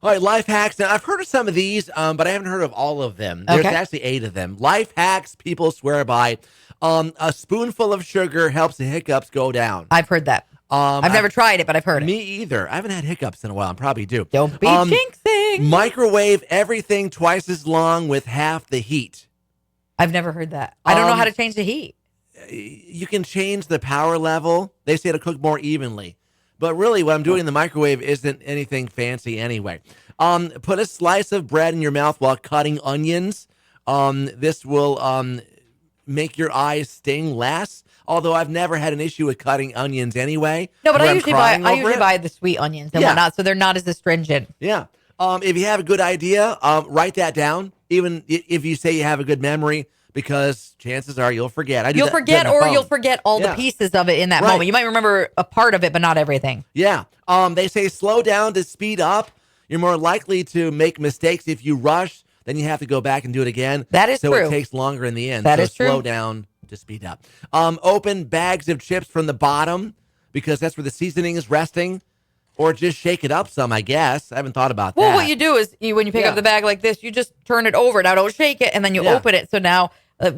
All right, life hacks. Now, I've heard of some of these, but I haven't heard of all of them. There's Okay. actually 8 of them. Life hacks people swear by. A spoonful of sugar helps the hiccups go down. I've heard that. I've never tried it, but I've heard it. Me either. I haven't had hiccups in a while. I probably do. Don't be jinxing. Microwave everything twice as long with half the heat. I've never heard that. I don't know how to change the heat. You can change the power level. They say to cook more evenly. But really, what I'm doing in the microwave isn't anything fancy anyway. Put a slice of bread in your mouth while cutting onions. This will make your eyes sting less. Although I've never had an issue with cutting onions anyway. No, but where I I'm usually crying buy over it. the sweet onions and Yeah. whatnot, so they're not as astringent. Yeah. If you have a good idea, write that down. Even if you say you have a good memory, because chances are you'll forget. You'll forget, or you'll forget all the pieces of it in that Right. moment. You might remember a part of it, but not everything. Yeah. They say slow down to speed up. You're more likely to make mistakes if you rush. Then you have to go back and do it again. That is so true. it takes longer in the end. That so is true. slow down to speed up. Open bags of chips from the bottom because that's where the seasoning is resting. Or just shake it up some, I guess. I haven't thought about that. Well, what you do is when you pick up the bag like this, you just turn it over. Now, don't shake it, and then you open it. So now,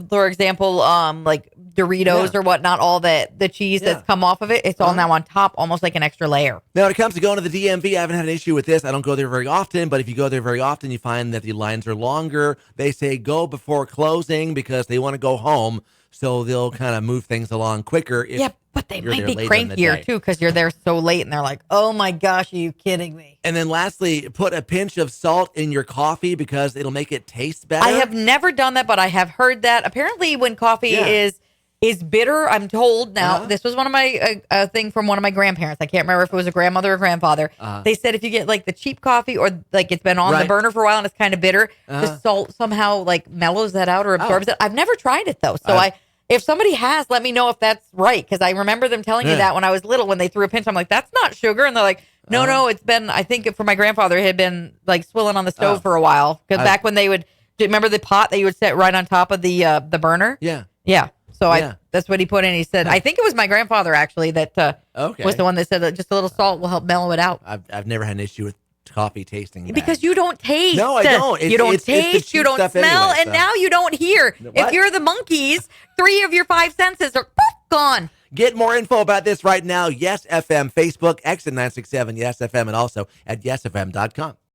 for example, like Doritos or whatnot, all the cheese that's come off of it, it's all now on top, almost like an extra layer. Now, when it comes to going to the DMV, I haven't had an issue with this. I don't go there very often, but if you go there very often, you find that the lines are longer. They say go before closing because they want to go home, so they'll kind of move things along quicker. If But they you're might there be later in the crankier day. too because you're there so late and they're like, oh my gosh, are you kidding me? And then lastly, put a pinch of salt in your coffee because it'll make it taste better. I have never done that, but I have heard that. Apparently, when coffee is bitter, I'm told now. This was one of my thing from one of my grandparents. I can't remember if it was a grandmother or grandfather. They said if you get like the cheap coffee or like it's been on the burner for a while and it's kind of bitter, the salt somehow like mellows that out or absorbs it. I've never tried it though, so if somebody has, let me know if that's right. Because I remember them telling me that when I was little, when they threw a pinch, I'm like, that's not sugar. And they're like, no, it's been, I think for my grandfather, it had been like swilling on the stove for a while. Because back when they would, do you remember the pot that you would set right on top of the burner? Yeah. Yeah. So that's what he put in. He said, I think it was my grandfather actually that was the one that said that just a little salt will help mellow it out. I've never had an issue with coffee tasting bad. Because you don't taste. No, I don't. You don't taste, you don't smell, anyway, and now you don't hear. What? If you're the monkeys, 3 of your 5 senses are gone. Get more info about this right now. Yes FM, Facebook, X at 967 Yes FM, and also at yesfm.com.